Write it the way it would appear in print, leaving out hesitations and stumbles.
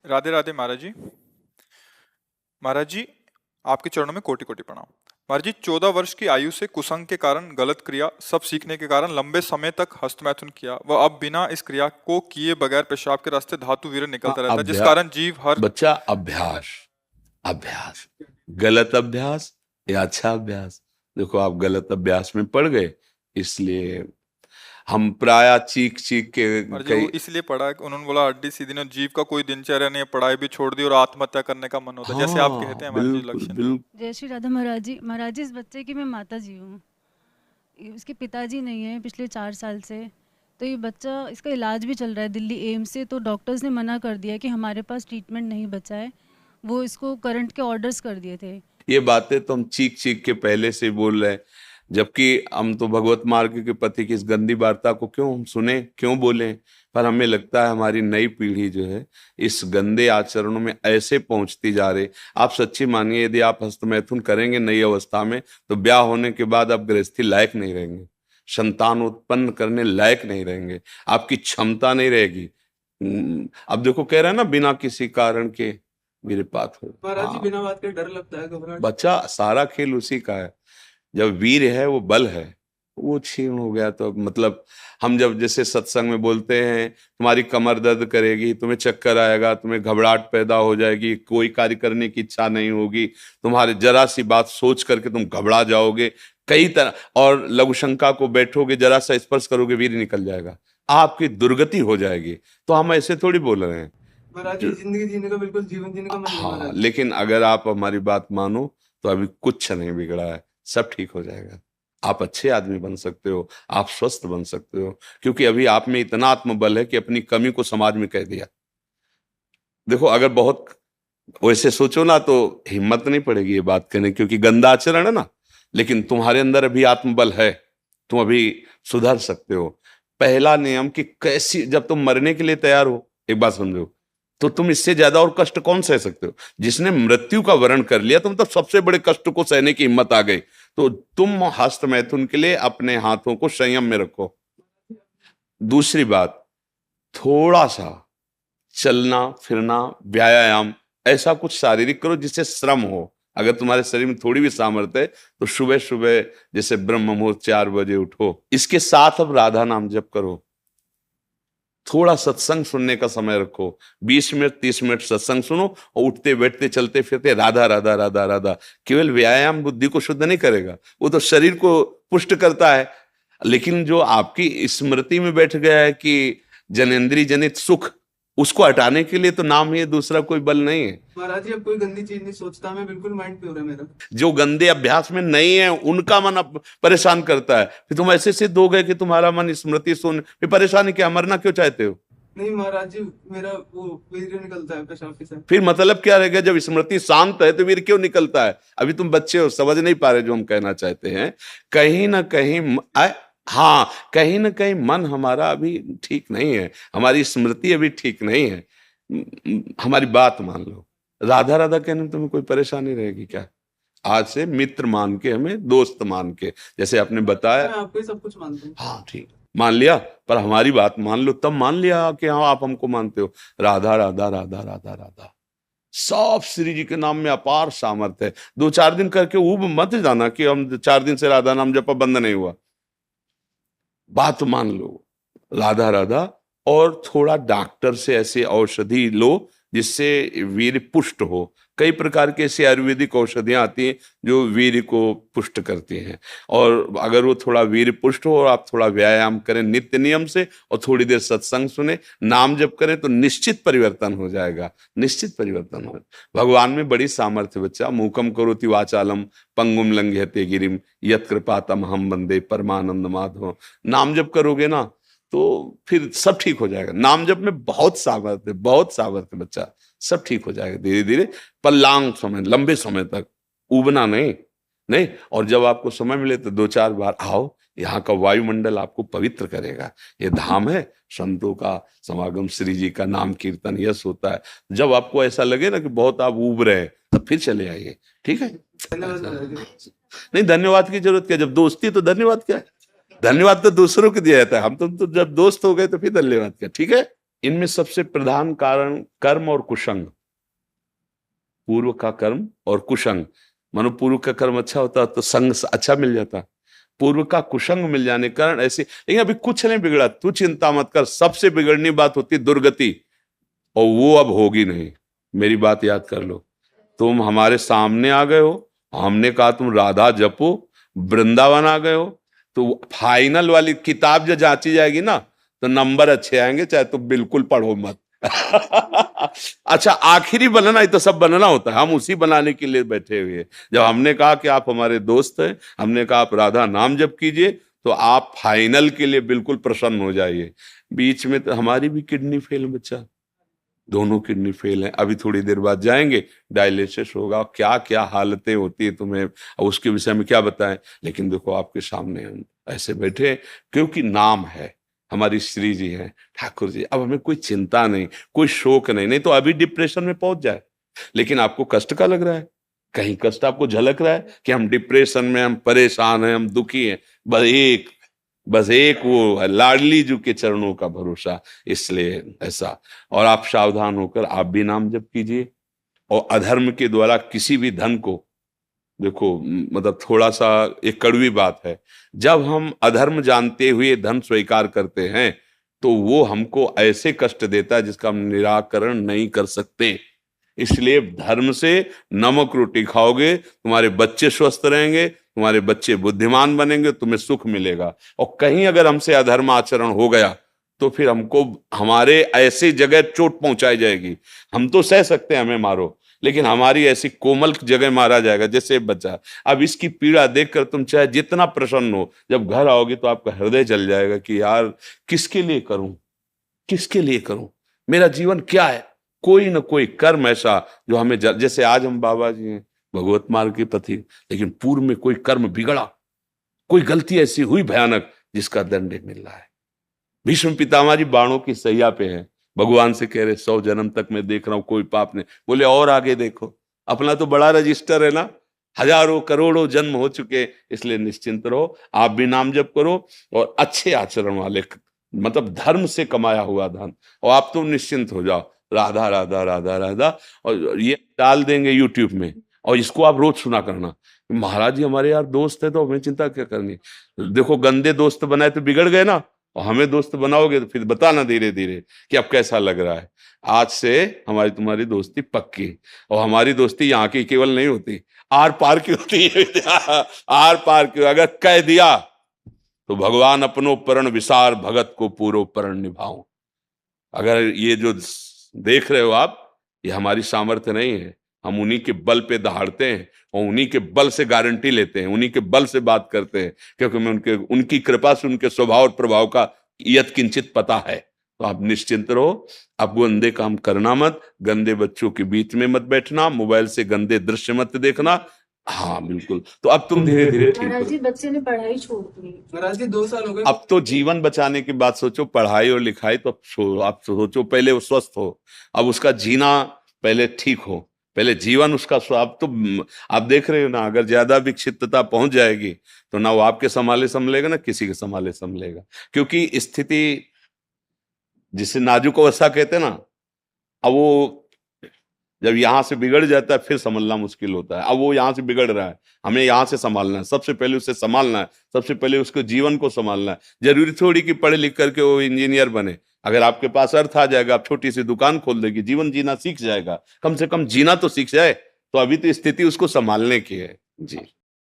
राधे राधे महाराज जी। महाराज जी, आपके चरणों में कोटि कोटि प्रणाम। महाराज जी, 14 वर्ष की आयु से कुसंग के कारण गलत क्रिया सब सीखने के कारण लंबे समय तक हस्तमैथुन किया वह अब बिना इस क्रिया को किए बगैर पेशाब के रास्ते धातु वीर्य हाँ, निकलता रहता है, जिस अभ्यास। कारण जीव हर बच्चा, अभ्यास। अभ्यास, गलत अभ्यास या अच्छा अभ्यास। देखो, आप गलत अभ्यास में पड़ गए, इसलिए हम प्राय चीख चीख के महाराज जी, कई। वो इसलिए पढ़ा है कि उन्होंने बोला हड्डी सीधी नहीं, जीव का कोई दिनचर्या नहीं है, पढ़ाई भी छोड़ दी और आत्महत्या करने का मन होता है, जैसे आप कहते हाँ, हैं महाराज जी बिल्कुल लक्षण। बिल्कुल। जय श्री राधा महाराज जी। महाराज जी, इस बच्चे की मैं माता जी हूँ। इसके पिताजी नहीं है पिछले 4 साल से। तो ये बच्चा, इसका इलाज भी चल रहा है दिल्ली एम्स से। तो डॉक्टर्स ने मना कर दिया कि हमारे पास ट्रीटमेंट नहीं बचा है। वो इसको करंट के ऑर्डर्स कर दिए थे। ये बातें तो हम चीख चीख के पहले से ही बोल रहे हैं, जबकि हम तो भगवत मार्ग के पति की इस गंदी वार्ता को क्यों हम सुने, क्यों बोले। पर हमें लगता है हमारी नई पीढ़ी जो है इस गंदे आचरणों में ऐसे पहुंचती जा रही। आप सच्ची मानिए, यदि आप हस्तमैथुन करेंगे नई अवस्था में, तो ब्याह होने के बाद आप गृहस्थी लायक नहीं रहेंगे, संतान उत्पन्न करने लायक नहीं रहेंगे, आपकी क्षमता नहीं रहेगी। अब देखो, कह रहे हैं ना, बिना किसी कारण के वीरपात हो। महाराज जी, हाँ, बिना बात के डर लगता है, घबराहट। बच्चा, सारा खेल उसी का है। जब वीर है, वो बल है, वो क्षीण हो गया तो मतलब हम जब जैसे सत्संग में बोलते हैं, तुम्हारी कमर दर्द करेगी, तुम्हें चक्कर आएगा, तुम्हें घबराहट पैदा हो जाएगी, कोई कार्य करने की इच्छा नहीं होगी, तुम्हारे जरा सी बात सोच करके तुम घबरा जाओगे कई तरह, और लघु शंका को बैठोगे, जरा सा स्पर्श करोगे, वीर निकल जाएगा, आपकी दुर्गति हो जाएगी। तो हम ऐसे थोड़ी बोल रहे हैं। महाराज जी, जिंदगी जीने का बिल्कुल जीवन जीने का मन नहीं हाँ, महाराज। लेकिन अगर आप हमारी बात मानो तो अभी कुछ नहीं बिगड़ा है, सब ठीक हो जाएगा। आप अच्छे आदमी बन सकते हो, आप स्वस्थ बन सकते हो, क्योंकि अभी आप में इतना आत्मबल है कि अपनी कमी को समाज में कह दिया। देखो, अगर बहुत वैसे सोचो ना तो हिम्मत नहीं पड़ेगी ये बात कहने, क्योंकि गंदा आचरण है ना। लेकिन तुम्हारे अंदर अभी आत्मबल है, तुम अभी सुधर सकते हो। पहला नियम कि कैसी, जब तुम मरने के लिए तैयार हो, एक बात समझो, तो तुम इससे ज्यादा और कष्ट कौन सह सकते हो। जिसने मृत्यु का वरण कर लिया, तुम तो सबसे बड़े कष्ट को सहने की हिम्मत आ गई। तो तुम हस्त मैथुन के लिए अपने हाथों को संयम में रखो। दूसरी बात, थोड़ा सा चलना फिरना, व्यायाम, ऐसा कुछ शारीरिक करो जिससे श्रम हो। अगर तुम्हारे शरीर में थोड़ी भी सामर्थ्य है तो सुबह सुबह जैसे ब्रह्म मुहूर्त 4 बजे उठो। इसके साथ अब राधा नाम जप करो। थोड़ा सत्संग सुनने का समय रखो, 20 मिनट 30 मिनट सत्संग सुनो, और उठते बैठते चलते फिरते राधा राधा राधा राधा। केवल व्यायाम बुद्धि को शुद्ध नहीं करेगा, वो तो शरीर को पुष्ट करता है, लेकिन जो आपकी स्मृति में बैठ गया है कि जनेंद्रिय जनित सुख, उसको हटाने के लिए तो नाम ही, दूसरा कोई बल नहीं है। महाराज जी, अब कोई गंदी चीज नहीं सोचता, मैं बिल्कुल माइंड प्योर है मेरा। जो गंदे अभ्यास में नहीं है उनका मन अब परेशान करता है। फिर तुम ऐसे सिद्ध हो गए कि तुम्हारा मन स्मृति सुन, फिर परेशानी क्या, मरना क्यों चाहते हो। नहीं महाराज जी, मेरा वो वीर्य निकलता है पेशाब के साथ। फिर मतलब क्या रहेगा, जब स्मृति शांत है तो वीर क्यों निकलता है। अभी तुम बच्चे हो, समझ नहीं पा रहे जो हम कहना चाहते हैं। कहीं ना कहीं हाँ, कहीं ना कहीं मन हमारा अभी ठीक नहीं है, हमारी स्मृति अभी ठीक नहीं है। हमारी बात मान लो, राधा राधा कहने में तुम्हें कोई परेशानी रहेगी क्या। आज से मित्र मान के, हमें दोस्त मान के, जैसे आपने बताया। मैं आपको ही सब कुछ मानता हूँ। हाँ ठीक, मान लिया, पर हमारी बात मान लो, तब मान लिया कि हाँ आप हमको मानते हो। राधा राधा राधा राधा राधा, सब श्री जी के नाम में अपार सामर्थ्य है। 2-4 दिन करके ऊब मत जाना कि हम 4 दिन से राधा नाम जपा बंद नहीं हुआ। बात मान लो, राधा राधा, और थोड़ा डॉक्टर से ऐसे औषधि लो जिससे वीर्य पुष्ट हो। कई प्रकार के ऐसी आयुर्वेदिक औषधियां आती हैं जो वीर्य को पुष्ट करती हैं। और अगर वो थोड़ा वीर्य पुष्ट हो और आप थोड़ा व्यायाम करें नित्य नियम से, और थोड़ी देर सत्संग सुने, नाम जप करें, तो निश्चित परिवर्तन हो जाएगा, निश्चित परिवर्तन हो। भगवान में बड़ी सामर्थ्य बच्चा। मूकम करोति वाचालम पंगुम लंघयते गिरिम यत् कृपातम हम वंदे परमानंद माधव। नाम जप करोगे ना तो फिर सब ठीक हो जाएगा। नाम जप में बहुत सामर्थ्य, बहुत सामर्थ्य बच्चा, सब ठीक हो जाएगा धीरे धीरे। पर लॉन्ग समय, लंबे समय तक उबना नहीं। नहीं, और जब आपको समय मिले तो 2-4 बार आओ, यहाँ का वायुमंडल आपको पवित्र करेगा। ये धाम है, संतों का समागम, श्री जी का नाम कीर्तन यश होता है। जब आपको ऐसा लगे ना कि बहुत आप उब रहे हैं, तब फिर चले आइए, ठीक है। धन्यवाद महाराज जी। नहीं, धन्यवाद की जरूरत क्या, जब दोस्ती तो धन्यवाद क्या है। धन्यवाद तो दूसरों को दिया जाता है, हम तुम तो जब दोस्त हो गए तो फिर धन्यवाद क्या, ठीक है। इनमें सबसे प्रधान कारण कर्म और कुसंग, पूर्व का कर्म और कुसंग। मानो पूर्व का कर्म अच्छा होता तो संग अच्छा मिल जाता, पूर्व का कुसंग मिल जाने के कारण ऐसे। लेकिन अभी कुछ नहीं बिगड़ा, तू चिंता मत कर। सबसे बिगड़नी बात होती दुर्गति, और वो अब होगी नहीं। मेरी बात याद कर लो, तुम हमारे सामने आ गए हो, हमने कहा तुम राधा जपो, वृंदावन आ गए हो, तो फाइनल वाली किताब जो जांची जाएगी ना, तो नंबर अच्छे आएंगे, चाहे तुम बिल्कुल पढ़ो मत। अच्छा, आखिरी बनना ही तो सब बनना होता है, हम उसी बनाने के लिए बैठे हुए हैं। जब हमने कहा कि आप हमारे दोस्त हैं, हमने कहा आप राधा नाम जप कीजिए, तो आप फाइनल के लिए बिल्कुल प्रसन्न हो जाइए। बीच में तो हमारी भी किडनी फेल, बच्चा, दोनों किडनी फेल है। अभी थोड़ी देर बाद जाएंगे, डायलिसिस होगा, क्या क्या हालतें होती है तुम्हें, और उसके विषय में क्या बताएं। लेकिन देखो आपके सामने हम ऐसे बैठे हैं, क्योंकि नाम है, हमारी श्री जी हैं, ठाकुर जी। अब हमें कोई चिंता नहीं, कोई शोक नहीं, नहीं तो अभी डिप्रेशन में पहुंच जाए। लेकिन आपको कष्ट का लग रहा है, कहीं कष्ट आपको झलक रहा है कि हम डिप्रेशन में, हम परेशान हैं, हम दुखी हैं, बस एक वो है, लाडली जी के चरणों का भरोसा, इसलिए ऐसा। और आप सावधान होकर आप भी नाम जप कीजिए। और अधर्म के द्वारा किसी भी धन को, देखो मतलब थोड़ा सा एक कड़वी बात है, जब हम अधर्म जानते हुए धन स्वीकार करते हैं तो वो हमको ऐसे कष्ट देता है जिसका हम निराकरण नहीं कर सकते। इसलिए धर्म से नमक रोटी खाओगे, तुम्हारे बच्चे स्वस्थ रहेंगे, तुम्हारे बच्चे बुद्धिमान बनेंगे, तुम्हें सुख मिलेगा। और कहीं अगर हमसे अधर्म आचरण हो गया तो फिर हमको हमारे ऐसी जगह चोट पहुंचाई जाएगी। हम तो सह सकते हैं, हमें मारो, लेकिन हमारी ऐसी कोमल जगह मारा जाएगा जैसे बच्चा। अब इसकी पीड़ा देखकर तुम चाहे जितना प्रसन्न हो, जब घर आओगे तो आपका हृदय जल जाएगा कि यार किसके लिए करूं, किसके लिए करूं, मेरा जीवन क्या है। कोई ना कोई कर्म ऐसा जो हमें जैसे आज हम बाबा जी हैं, भगवत मार्ग के पथी, लेकिन पूर्व में कोई कर्म बिगड़ा, कोई गलती ऐसी हुई भयानक जिसका दंड मिल रहा है। भीष्म पितामह जी बाणों की सैया पे हैं, भगवान से कह रहे 100 जन्म तक मैं देख रहा हूं कोई पाप नहीं। बोले और आगे देखो, अपना तो बड़ा रजिस्टर है ना, हजारों करोड़ों जन्म हो चुके, इसलिए निश्चिंत रहो, आप भी नाम जप करो और अच्छे आचरण वाले, मतलब धर्म से कमाया हुआ धन, और आप तो निश्चिंत हो जाओ, राधा राधा राधा राधा। और ये डाल देंगे यूट्यूब में, और इसको आप रोज सुना करना। महाराज जी हमारे यार दोस्त है तो हमें चिंता क्या करनी। देखो गंदे दोस्त बनाए तो बिगड़ गए ना, और हमें दोस्त बनाओगे तो फिर बताना धीरे धीरे कि अब कैसा लग रहा है। आज से हमारी तुम्हारी दोस्ती पक्की, और हमारी दोस्ती यहाँ की केवल नहीं होती, आर पार की होती है। आर पार की, अगर कह दिया तो भगवान अपनो परण विसार, भगत को पूरो परण निभाओ। अगर ये जो देख रहे हो आप, ये हमारी सामर्थ्य नहीं है, हम उन्हीं के बल पे दहाड़ते हैं और उन्हीं के बल से गारंटी लेते हैं, उन्हीं के बल से बात करते हैं, क्योंकि हमें उनकी कृपा से उनके स्वभाव और प्रभाव का यत किंचित पता है। तो आप निश्चिंत रहो, आप गंदे काम करना मत, गंदे बच्चों के बीच में मत बैठना, मोबाइल से गंदे दृश्य मत देखना। हाँ बिल्कुल, तो अब तुम धीरे धीरे ठीक महाराज जी हो। बच्चे ने पढ़ाई छोड़ दी। महाराज जी 2 साल हो गए। अब तो जीवन बचाने की बात सोचो, पढ़ाई और लिखाई तो आप सोचो, पहले वो स्वस्थ हो, अब उसका जीना पहले ठीक हो, पहले जीवन उसका अब तो आप देख रहे हो ना, अगर ज्यादा विक्षिप्तता पहुंच जाएगी तो ना वो आपके संभाले संभलेगा, ना किसी के संभाले संभलेगा। क्योंकि स्थिति जिसे नाजुक अवस्था कहते हैं ना, अब वो जब यहां से बिगड़ जाता है फिर संभलना मुश्किल होता है। अब वो यहां से बिगड़ रहा है, हमें यहां से संभालना है, सबसे पहले उसे संभालना है, सबसे पहले उसके जीवन को संभालना है। जरूरी थोड़ी कि पढ़े लिख करके वो इंजीनियर बने। अगर आपके पास अर्थ आ जाएगा, आप छोटी सी दुकान खोल देगी, जीवन जीना सीख जाएगा, कम से कम जीना तो सीख जाए। तो अभी तो स्थिति उसको संभालने की है जी।